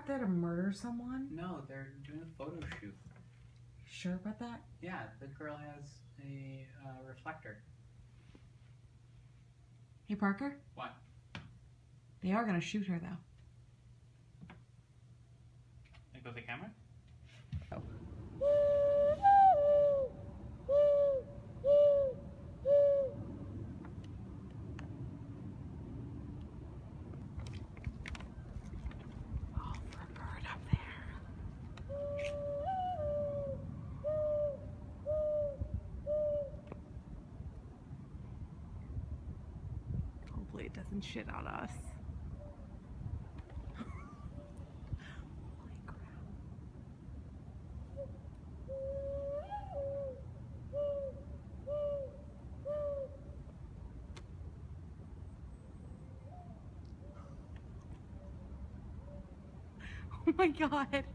out there to murder someone? No, they're doing a photo shoot. Sure about that? Yeah, the girl has a reflector. Hey, Parker? What? They are gonna shoot her, though. Like with the camera? Oh. Hopefully it doesn't shit on us. Holy crap. Oh my god.